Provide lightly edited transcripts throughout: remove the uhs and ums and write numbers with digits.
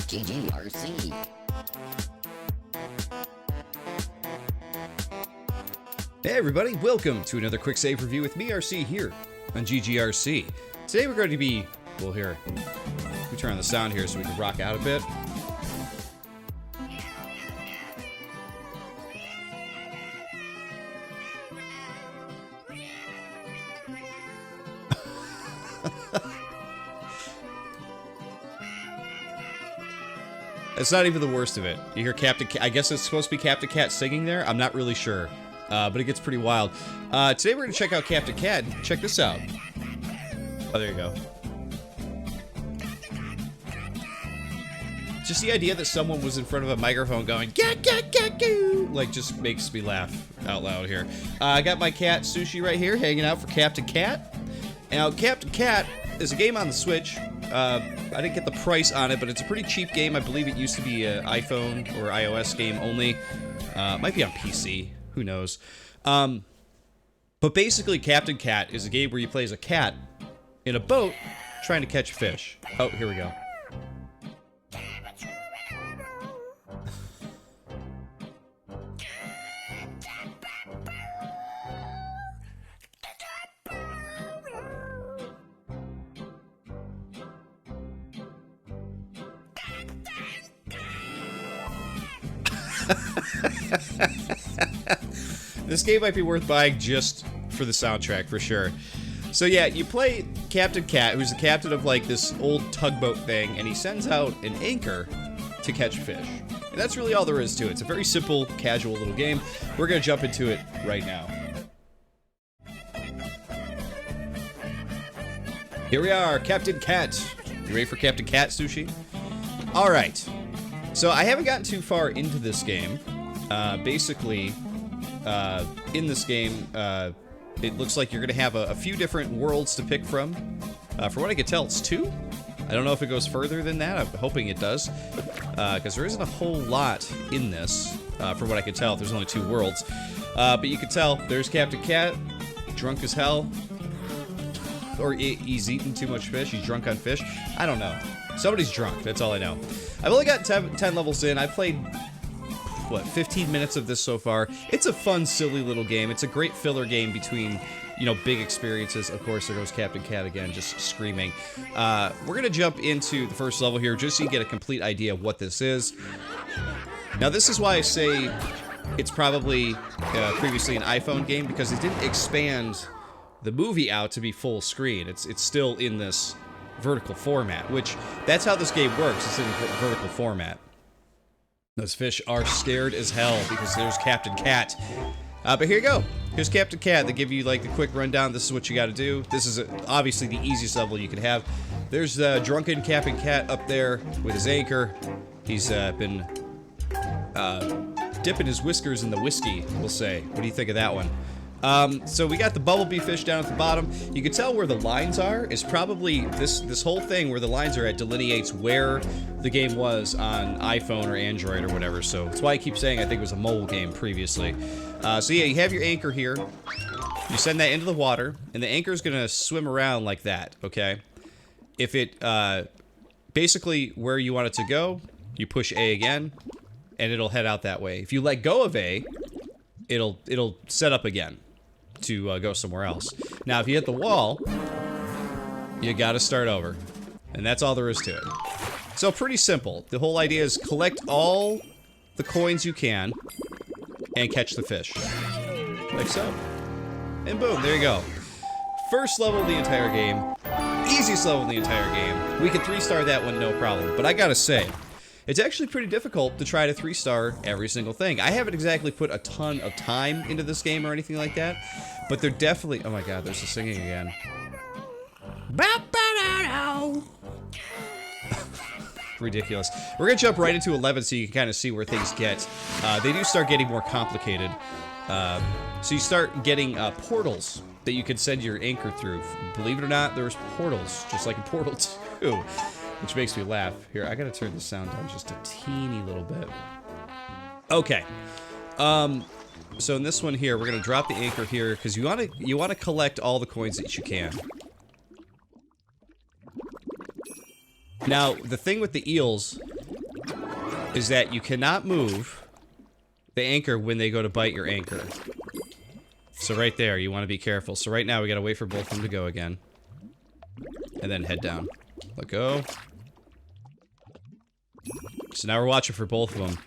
GGRC. Hey everybody, welcome to another quick save review with me, RC, here on GGRC. Today we're going to be, well here, we turn on the sound here so we can rock out a bit. It's not even the worst of it. You hear Captain Cat. I guess it's supposed to be Captain Cat singing there. I'm not really sure. But it gets pretty wild. Today we're going to check out Captain Cat. Check this out. Oh, there you go. Just the idea that someone was in front of a microphone going, cat, cat, cat, goo, like, just makes me laugh out loud here. I got my cat, Sushi, right here, hanging out for Captain Cat. Now, Captain Cat is a game on the Switch. I didn't get the price on it, but it's a pretty cheap game. I believe it used to be an iPhone or iOS game only. It might be on PC. Who knows? But basically, Captain Cat is a game where you play as a cat in a boat trying to catch fish. Oh, here we go. This game might be worth buying just for the soundtrack, for sure. So yeah, you play Captain Cat, who's the captain of like this old tugboat thing, and he sends out an anchor to catch fish. And that's really all there is to it. It's a very simple, casual little game. We're gonna jump into it right now. Here we are, Captain Cat. You ready for Captain Cat, Sushi? Alright. So I haven't gotten too far into this game. Basically, in this game, it looks like you're going to have a few different worlds to pick from. From what I can tell, it's 2. I don't know if it goes further than that. I'm hoping it does. Because there isn't a whole lot in this, from what I can tell. There's only 2 worlds. But you can tell, there's Captain Cat, drunk as hell. Or he's eating too much fish. He's drunk on fish. I don't know. Somebody's drunk. That's all I know. I've only got 10 levels in. I played, what, 15 minutes of this so far. It's a fun, silly little game. It's a great filler game between, you know, big experiences. Of course, there goes Captain Cat again, just screaming. We're going to jump into the first level here just so you get a complete idea of what this is. Now, this is why I say it's probably previously an iPhone game, because it didn't expand the movie out to be full screen. It's still in this vertical format, which that's how this game works. It's in vertical format. Those fish are scared as hell because there's Captain Cat. But here you go. Here's Captain Cat. They give you like the quick rundown. This is what you got to do. This is obviously the easiest level you could have. There's drunken Captain Cat up there with his anchor. He's been dipping his whiskers in the whiskey, we'll say. What do you think of that one? So we got the bumblebee fish down at the bottom. You can tell where the lines are. It's probably this whole thing where the lines are at delineates where the game was on iPhone or Android or whatever. So that's why I keep saying I think it was a mobile game previously. So yeah, you have your anchor here. You send that into the water, and the anchor is gonna swim around like that. Okay. If it basically where you want it to go, you push A again, and it'll head out that way. If you let go of A, it'll set up again to go somewhere else. Now, if you hit the wall, you gotta start over. And that's all there is to it. So, pretty simple. The whole idea is collect all the coins you can and catch the fish. Like so. And boom, there you go. First level of the entire game. Easiest level of the entire game. We could 3-star that one, no problem. But I gotta say, it's actually pretty difficult to try to 3-star every single thing. I haven't exactly put a ton of time into this game or anything like that, but they're definitely... Oh my god, there's the singing again. Ridiculous. We're gonna jump right into 11 so you can kind of see where things get. They do start getting more complicated. So you start getting portals that you can send your anchor through. Believe it or not, there's portals, just like in Portal 2. Which makes me laugh. Here, I gotta turn the sound down just a teeny little bit. Okay. So in this one here, we're gonna drop the anchor here because you wanna collect all the coins that you can. Now, the thing with the eels is that you cannot move the anchor when they go to bite your anchor. So right there, you want to be careful. So right now, we gotta wait for both of them to go again. And then head down. Let go. So now we're watching for both of them.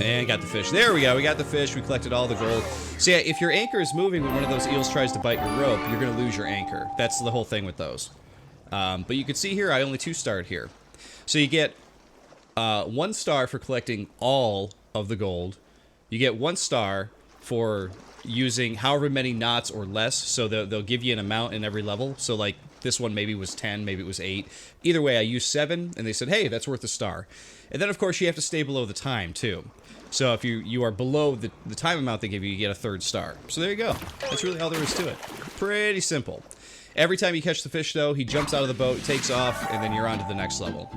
And got the fish. There we go. We got the fish. We collected all the gold. So yeah, if your anchor is moving when one of those eels tries to bite your rope, you're going to lose your anchor. That's the whole thing with those. But you can see here, I only 2-starred here. So you get 1 star for collecting all of the gold. You get 1 star for using however many knots or less. So they'll give you an amount in every level. So like this one maybe was 10, maybe it was 8. Either way, I used 7, and they said, hey, that's worth a star. And then, of course, you have to stay below the time, too. So if you are below the time amount they give you, you get a 3rd star. So there you go. That's really all there is to it. Pretty simple. Every time you catch the fish, though, he jumps out of the boat, takes off, and then you're on to the next level.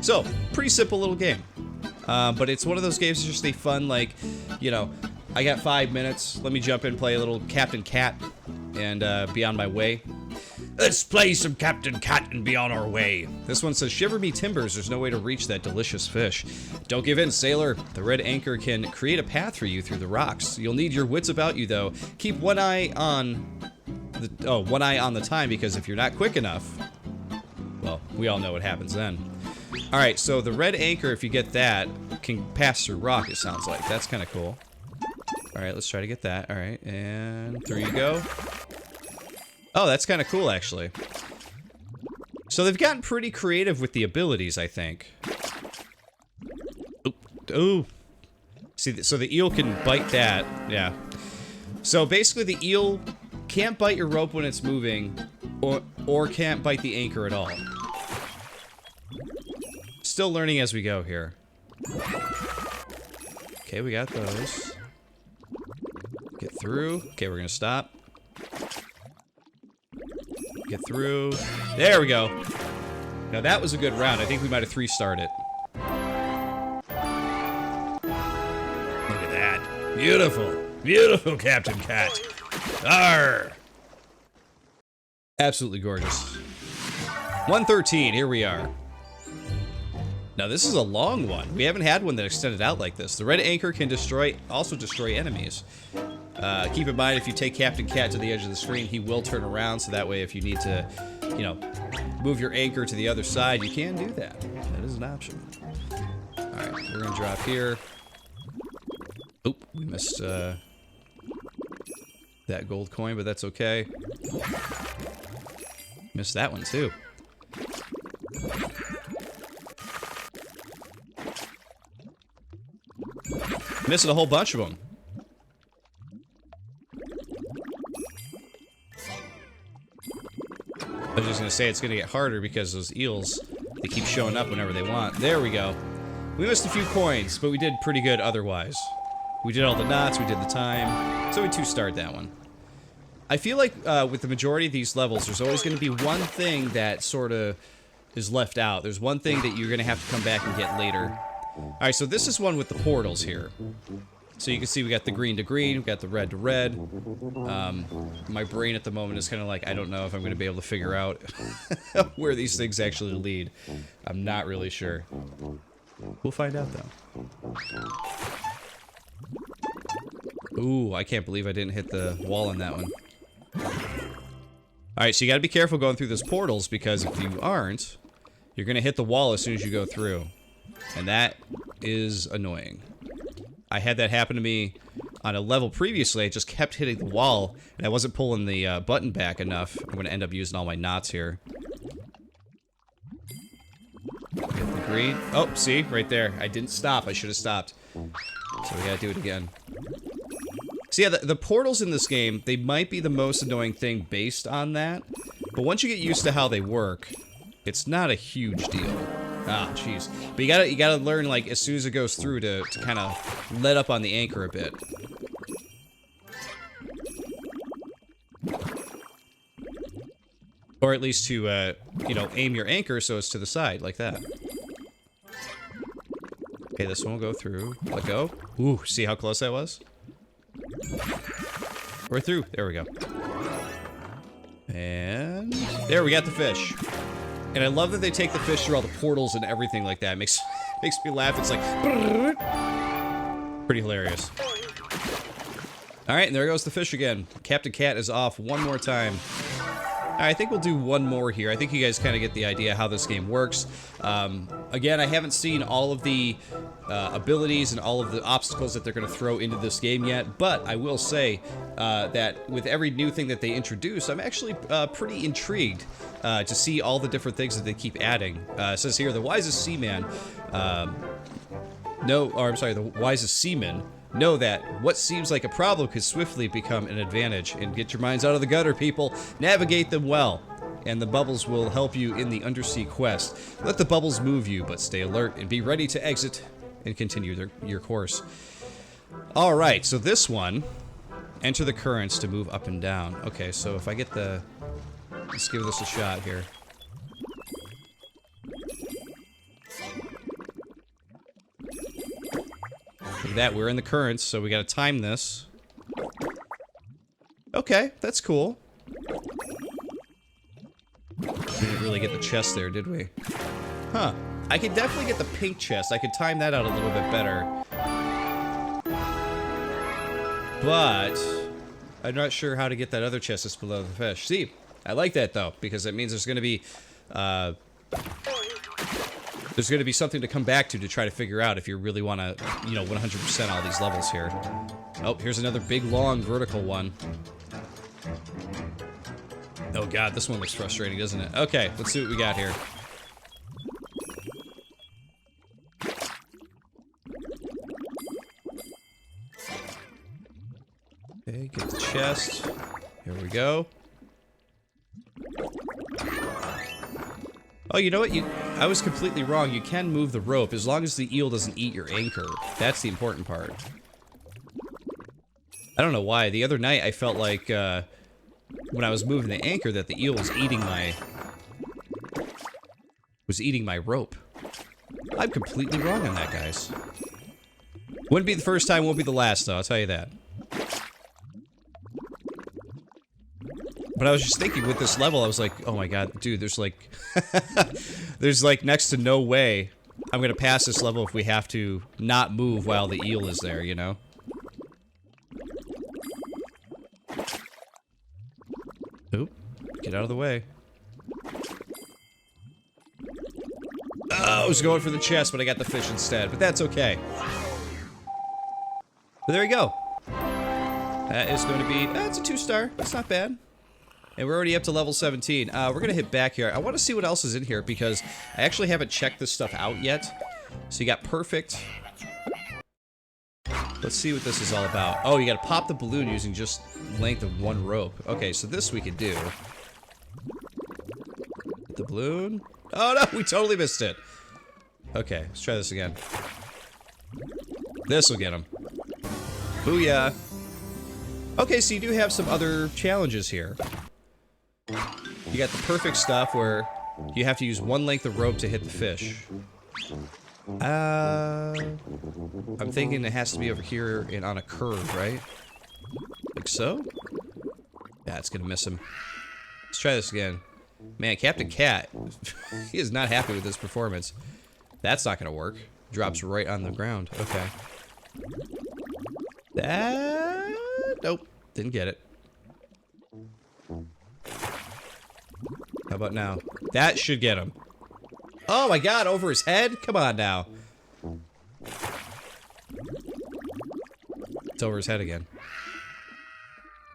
So, pretty simple little game. But it's one of those games that's just a fun, like, you know, I got 5 minutes. Let me jump in, play a little Captain Cat, and be on my way. Let's play some Captain Cat and be on our way. This one says, shiver me timbers, there's no way to reach that delicious fish. Don't give in, sailor. The red anchor can create a path for you through the rocks. You'll need your wits about you, though. Keep one eye on the time, because if you're not quick enough, well, we all know what happens then. Alright, so the red anchor, if you get that, can pass through rock, it sounds like. That's kind of cool. Alright, let's try to get that. Alright, and through you go. Oh, that's kind of cool, actually. So they've gotten pretty creative with the abilities, I think. Ooh. See, so the eel can bite that. Yeah. So basically, the eel can't bite your rope when it's moving, or can't bite the anchor at all. Still learning as we go here. Okay, we got those. Get through. Okay, we're gonna stop. Get through. There we go. Now that was a good round. I think we might have 3-starred it. Look at that. Beautiful. Beautiful Captain Cat. Arr! Absolutely gorgeous. 113. Here we are. Now this is a long one. We haven't had one that extended out like this. The red anchor can also destroy enemies. Keep in mind, if you take Captain Cat to the edge of the screen, he will turn around, so that way if you need to, you know, move your anchor to the other side, you can do that. That is an option. Alright, we're gonna drop here. Oop, we missed, that gold coin, but that's okay. Missed that one, too. Missing a whole bunch of them. I was just gonna say it's gonna get harder because those eels, they keep showing up whenever they want. There we go. We missed a few coins, but we did pretty good otherwise. We did all the knots, we did the time, so we 2-starred that one. I feel like with the majority of these levels, there's always gonna be one thing that sort of is left out. There's one thing that you're gonna have to come back and get later. Alright, so this is one with the portals here. So you can see we got the green to green, we got the red to red. My brain at the moment is kind of like, I don't know if I'm going to be able to figure out where these things actually lead. I'm not really sure. We'll find out, though. Ooh, I can't believe I didn't hit the wall on that one. Alright, so you got to be careful going through those portals, because if you aren't, you're going to hit the wall as soon as you go through. And that is annoying. I had that happen to me on a level previously. I just kept hitting the wall, and I wasn't pulling the button back enough. I'm going to end up using all my knots here. Get the green. Oh, see? Right there. I didn't stop. I should have stopped. So we got to do it again. So yeah, the portals in this game, they might be the most annoying thing based on that. But once you get used to how they work, it's not a huge deal. Ah, jeez. But you gotta learn, like, as soon as it goes through to kind of let up on the anchor a bit. Or at least to, you know, aim your anchor so it's to the side, like that. Okay, this one will go through. Let go. Ooh, see how close that was? We're through. There we go. And There, we got the fish. And I love that they take the fish through all the portals and everything like that. It makes me laugh. It's like... pretty hilarious. Alright, and there goes the fish again. Captain Cat is off one more time. I think we'll do one more here. I think you guys kind of get the idea how this game works. Again, I haven't seen all of the abilities and all of the obstacles that they're going to throw into this game yet, but I will say that with every new thing that they introduce, I'm actually pretty intrigued to see all the different things that they keep adding. It says here, the wisest seaman... the wisest seaman know that what seems like a problem could swiftly become an advantage. And get your minds out of the gutter, people. Navigate them well, and the bubbles will help you in the undersea quest. Let the bubbles move you, but stay alert and be ready to exit and continue your course. Alright, so this one, enter the currents to move up and down. Okay, so if I get the... let's give this a shot here. Look at that, we're in the currents, so we gotta time this. Okay, that's cool. We didn't really get the chest there, did we? Huh. I could definitely get the pink chest. I could time that out a little bit better. But I'm not sure how to get that other chest that's below the fish. See, I like that though, because it means there's gonna be something to come back to try to figure out if you really want to, you know, 100% all these levels here. Oh, here's another big, long, vertical one. Oh god, this one looks frustrating, doesn't it? Okay, let's see what we got here. Okay, get the chest. Here we go. Oh, you know what? I was completely wrong. You can move the rope as long as the eel doesn't eat your anchor. That's the important part. I don't know why. The other night I felt like when I was moving the anchor that the eel was eating my rope. I'm completely wrong on that, guys. Wouldn't be the first time, won't be the last though, I'll tell you that. But I was just thinking with this level, I was like, oh my god, dude, there's like... there's like next to no way I'm gonna pass this level if we have to not move while the eel is there, you know? Oop, get out of the way. Oh, I was going for the chest, but I got the fish instead, but that's okay. But there we go. That is going to be... it's a 2-star, that's not bad. And we're already up to level 17. We're gonna hit back here. I want to see what else is in here because I actually haven't checked this stuff out yet. So you got perfect. Let's see what this is all about. Oh, you gotta pop the balloon using just length of one rope. Okay, so this we could do. The balloon. Oh no, we totally missed it. Okay, let's try this again. This will get him. Booyah. Okay, so you do have some other challenges here. You got the perfect stuff where you have to use one length of rope to hit the fish. I'm thinking it has to be over here and on a curve, right? Like so? Yeah, it's gonna miss him. Let's try this again. Man, Captain Cat, he is not happy with this performance. That's not gonna work. Drops right on the ground. Okay. That... nope. Didn't get it. How about now? That should get him. Oh my god, over his head? Come on now. It's over his head again.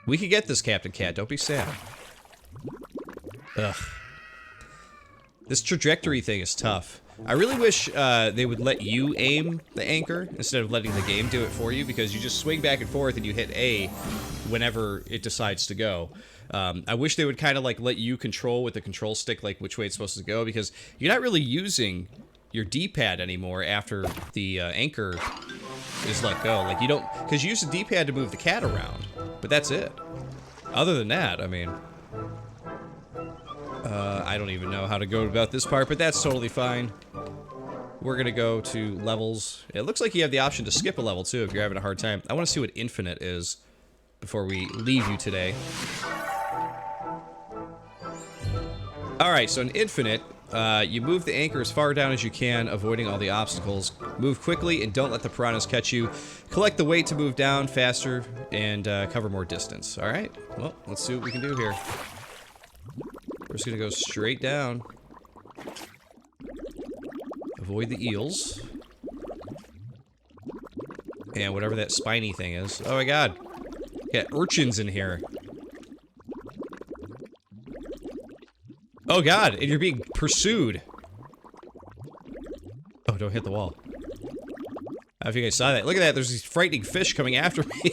We can get this, Captain Cat. Don't be sad. Ugh. This trajectory thing is tough. I really wish they would let you aim the anchor instead of letting the game do it for you, because you just swing back and forth and you hit A whenever it decides to go. I wish they would kind of like let you control with the control stick like which way it's supposed to go, because you're not really using your D-pad anymore after the anchor is let go. Like you don't, because you use the D-pad to move the cat around, but that's it. Other than that, I mean... I don't even know how to go about this part, but that's totally fine. We're gonna go to levels. It looks like you have the option to skip a level too if you're having a hard time. I want to see what infinite is before we leave you today. Alright, so in Infinite, you move the anchor as far down as you can, avoiding all the obstacles. Move quickly and don't let the piranhas catch you. Collect the weight to move down faster and cover more distance. Alright, well, let's see what we can do here. We're just gonna go straight down. Avoid the eels. And whatever that spiny thing is. Oh my god. Got urchins in here. Oh god, and you're being pursued. Oh, don't hit the wall. I don't know if you guys saw that. Look at that, there's these frightening fish coming after me.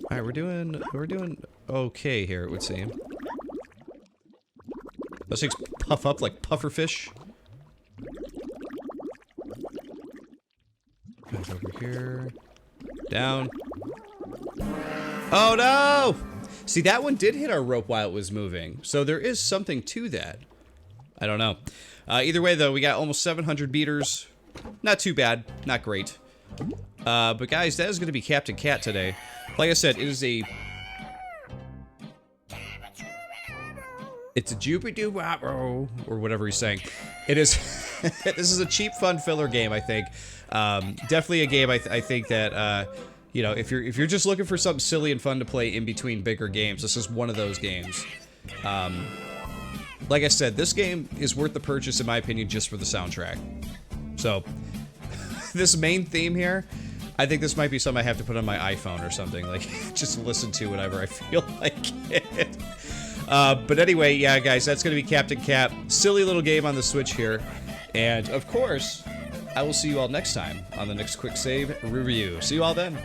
Alright, we're doing okay here, it would seem. Those things puff up like puffer fish. Guys over here. Down. Oh no! See, that one did hit our rope while it was moving, so there is something to that. I don't know. Either way, though, we got almost 700 beaters. Not too bad. Not great. But guys, that is going to be Captain Cat today. Like I said, it is a... It's a Jupiter or whatever he's saying. It is... This is a cheap, fun filler game, I think. Definitely a game I think that... you know, if you're just looking for something silly and fun to play in between bigger games, this is one of those games. Like I said, this game is worth the purchase, in my opinion, just for the soundtrack. So, this main theme here, I think this might be something I have to put on my iPhone or something, like, just listen to whenever I feel like it. But anyway, yeah, guys, that's gonna be Captain Cat. Silly little game on the Switch here. And, of course, I will see you all next time on the next Quick Save Review. See you all then.